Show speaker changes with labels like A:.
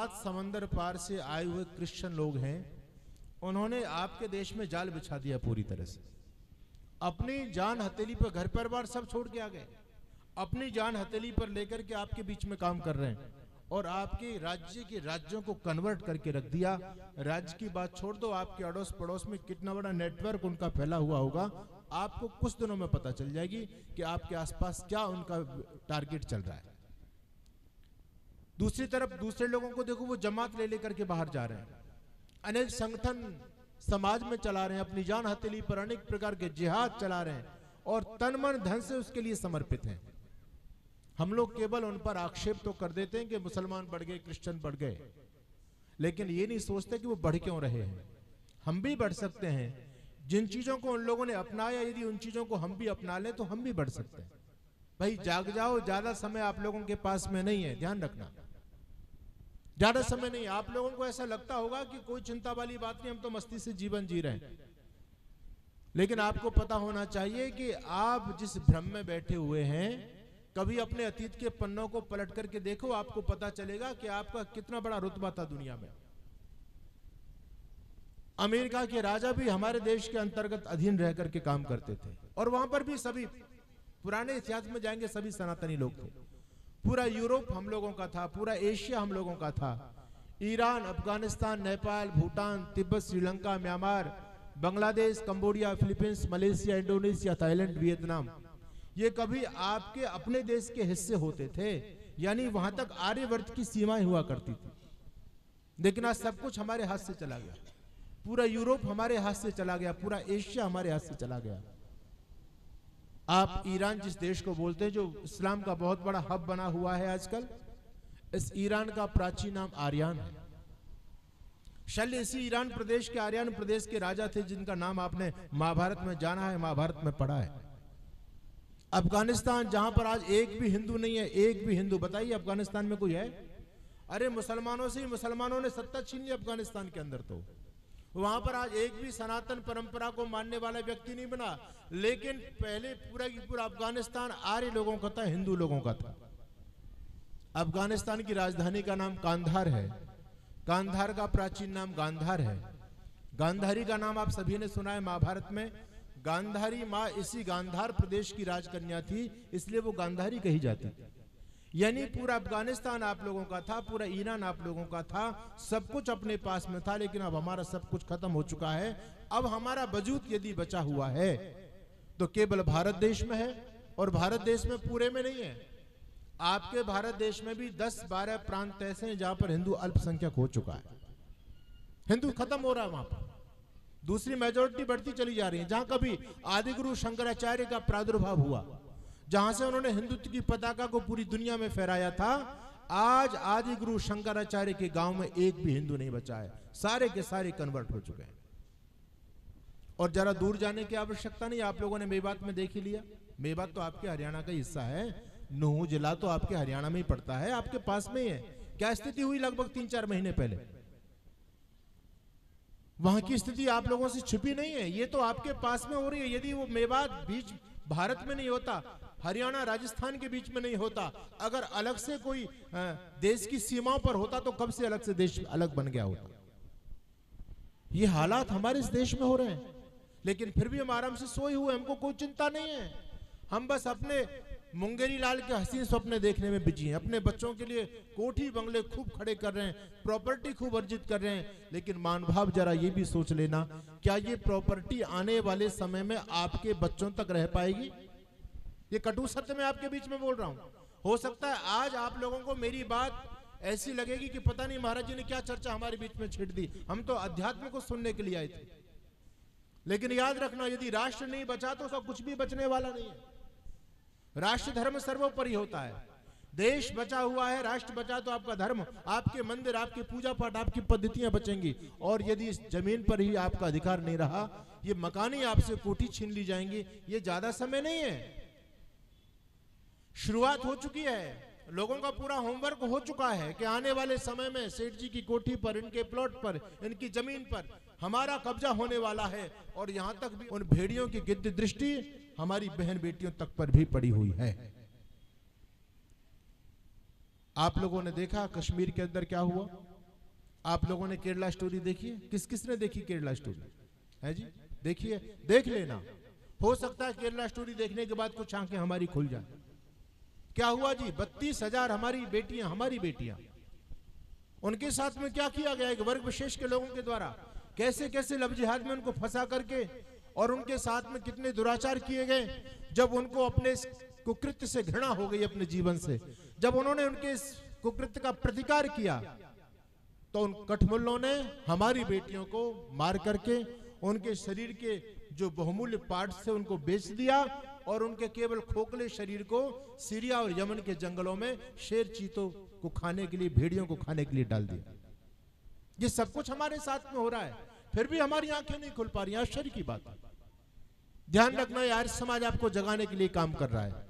A: 7 समंदर पार से आए हुए क्रिश्चियन लोग हैं, उन्होंने आपके देश में जाल बिछा दिया पूरी तरह से। अपनी जान हथेली पर घर परिवार सब छोड़ के आ गए, अपनी जान हथेली पर लेकर के आपके बीच में काम कर रहे हैं और आपके राज्य के राज्यों को कन्वर्ट करके रख दिया। राज्य की बात छोड़ दो, आपके अड़ोस पड़ोस में कितना बड़ा नेटवर्क उनका फैला हुआ होगा, आपको कुछ दिनों में पता चल जाएगी कि आपके आसपास क्या उनका टारगेट चल रहा है। दूसरी तरफ दूसरे लोगों को देखो, वो जमात ले लेकर के बाहर जा रहे हैं, अनेक संगठन समाज में चला रहे हैं, अपनी जान हथेली पर अनेक प्रकार के जिहाद चला रहे हैं और तन मन धन से उसके लिए समर्पित हैं। हम लोग केवल उन पर आक्षेप तो कर देते हैं कि मुसलमान बढ़ गए, क्रिश्चियन बढ़ गए, लेकिन ये नहीं सोचते कि वो बढ़ क्यों रहे हैं। हम भी बढ़ सकते हैं। जिन चीजों को उन लोगों ने अपनाया, यदि उन चीजों को हम भी अपना लें तो हम भी बढ़ सकते हैं। भाई जाग जाओ, ज्यादा समय आप लोगों के पास में नहीं है, ध्यान रखना, ज्यादा समय नहीं। आप लोगों को ऐसा लगता होगा कि कोई चिंता वाली बात नहीं, हम तो मस्ती से जीवन जी रहे हैं, लेकिन आपको पता होना चाहिए कि आप जिस भ्रम में बैठे हुए हैं, कभी अपने अतीत के पन्नों को पलट करके देखो, आपको पता चलेगा कि आपका कितना बड़ा रुतबा था दुनिया में। अमेरिका के राजा भी हमारे देश के अंतर्गत अधीन रह करके काम करते थे और वहां पर भी सभी, पुराने इतिहास में जाएंगे, सभी सनातनी लोग थे। पूरा यूरोप हम लोगों का था, पूरा एशिया हम लोगों का था। Iran, Afghanistan, Nepal, Bhutan, Tibet, Sri Lanka, Myanmar, Bangladesh, Cambodia, Philippines, Malaysia, Indonesia, Thailand, Vietnam, ये कभी आपके अपने देश के हिस्से होते थे, यानी वहां तक आर्यवर्त की सीमाएं हुआ करती थी। लेकिन आज सब कुछ हमारे हाथ से चला गया, पूरा यूरोप हमारे हाथ से चला गया, पूरा एशिया हमारे हाथ से चला गया। आप ईरान जिस देश को बोलते हैं, जो इस्लाम का बहुत बड़ा हब बना हुआ है आजकल, इस ईरान का प्राचीन नाम आर्यान है। शल्य इसी ईरान प्रदेश के, आर्यान प्रदेश के राजा थे, जिनका नाम आपने महाभारत में जाना है, महाभारत में पढ़ा है। अफगानिस्तान, जहां पर आज एक भी हिंदू नहीं है, एक भी हिंदू, बताइए अफगानिस्तान में कोई है? अरे मुसलमानों से ही मुसलमानों ने सत्ता छीन ली अफगानिस्तान के अंदर। तो वहां पर आज एक भी सनातन परंपरा को मानने वाला व्यक्ति नहीं बना, लेकिन पहले पूरा की पूरा अफगानिस्तान आर्य लोगों का था, हिंदू लोगों का था। अफगानिस्तान की राजधानी का नाम कांधार है, कांधार का प्राचीन नाम गांधार है। गांधारी का नाम आप सभी ने सुना है महाभारत में। गांधारी माँ इसी गांधार प्रदेश की राजकन्या थी, इसलिए वो गांधारी कही जाती थी। यानी पूरा अफगानिस्तान आप लोगों का था, पूरा ईरान आप लोगों का था, सब कुछ अपने पास में था। लेकिन अब हमारा सब कुछ खत्म हो चुका है। अब हमारा वजूद यदि बचा हुआ है तो केवल भारत देश में है, और भारत देश में पूरे में नहीं है। आपके भारत देश में भी 10-12 प्रांत ऐसे हैं जहां पर हिंदू अल्पसंख्यक हो चुका है, हिंदू खत्म हो रहा है वहां पर। दूसरी मेजोरिटी बढ़ती चली जा रही है। जहां कभी आदिगुरु शंकराचार्य का प्रादुर्भाव हुआ, जहां से उन्होंने हिंदुत्व की पताका को पूरी दुनिया में फहराया था, आज आदिगुरु शंकराचार्य के गांव में एक भी हिंदू नहीं बचा है, सारे के सारे कन्वर्ट हो चुके हैं। और जरा दूर जाने की आवश्यकता नहीं, आप लोगों ने मेवात में देख ही लिया। मेवात तो आपके हरियाणा का हिस्सा है, नूह जिला तो आपके हरियाणा में ही पड़ता है, आपके पास में ही है। क्या स्थिति हुई लगभग 3-4 महीने पहले? वहां की स्थिति आप लोगों से छिपी नहीं है, ये तो आपके पास में हो रही है। यदि वो मेवात बीच भारत में नहीं होता, हरियाणा राजस्थान के बीच में नहीं होता, अगर अलग से कोई देश की सीमाओं पर होता तो कब से अलग से देश अलग बन गया होता। ये हालात हमारे इस देश में हो रहे हैं, लेकिन फिर भी हम आराम से सोए हुए, हमको कोई चिंता नहीं है। हम बस अपने मुंगेरी लाल के हसीन स्वप्न देखने में बिजी हैं, अपने बच्चों के लिए कोठी बंगले खूब खड़े कर रहे हैं, प्रॉपर्टी खूब अर्जित कर रहे हैं। लेकिन मानभाव जरा ये भी सोच लेना, क्या ये प्रॉपर्टी आने वाले समय में आपके बच्चों तक रह पाएगी? ये कटु सत्य मैं आपके बीच में बोल रहा हूं। हो सकता है आज आप लोगों को मेरी बात ऐसी लगेगी कि पता नहीं महाराज जी ने क्या चर्चा हमारे बीच में छेड़ दी, हम तो अध्यात्म को सुनने के लिए आए थे। लेकिन याद रखना, यदि राष्ट्र नहीं बचा तो सब कुछ भी बचने वाला नहीं है। राष्ट्र धर्म सर्वोपरि होता है। देश बचा हुआ है, राष्ट्र बचा तो आपका धर्म, आपके मंदिर, आपके पूजा पाठ, आपकी पद्धतियां बचेंगी। और यदि इस जमीन पर ही आपका अधिकार नहीं रहा, ये मकान ही आपसे कोठी छीन ली जाएंगी। ये ज्यादा समय नहीं है, शुरुआत हो चुकी है। लोगों का पूरा होमवर्क हो चुका है कि आने वाले समय में सेठ जी की कोठी पर, इनके प्लॉट पर, इनकी जमीन पर हमारा कब्जा होने वाला है। और यहां तक भी उन भेड़ियों की गिद्ध दृष्टि हमारी बहन बेटियों तक पर भी पड़ी हुई है। आप लोगों ने देखा कश्मीर के अंदर क्या हुआ? आप लोगों ने केरला स्टोरी देखी है? किस किस ने देखी केरला स्टोरी? है जी, देखिए, देख लेना। हो सकता है केरला स्टोरी देखने के बाद कुछ आंखें हमारी खुल जाए। क्या हुआ जी? 32,000 हमारी बेटियां, उनके साथ में क्या किया गया? एक वर्ग विशेष के लोगों के द्वारा कैसे कैसे लब जिहाद में उनको फंसा करके और उनके साथ में कितने दुराचार किए गए। जब उनको अपने कुकृत्य से घृणा हो गई अपने जीवन से, जब उन्होंने उनके इस कुकृत्य का प्रतिकार किया, तो उन कठमुल्लों ने हमारी बेटियों को मार करके उनके शरीर के जो बहुमूल्य पार्ट्स थे उनको बेच दिया और उनके केवल खोखले शरीर को सीरिया और यमन के जंगलों में शेर चीतों को खाने के लिए, भेड़ियों को खाने के लिए डाल दिया। ये सब कुछ हमारे साथ में हो रहा है, फिर भी हमारी आंखें नहीं खुल पा रही। आश्चर्य की बात है। ध्यान रखना, यार समाज आपको जगाने के लिए काम कर रहा है।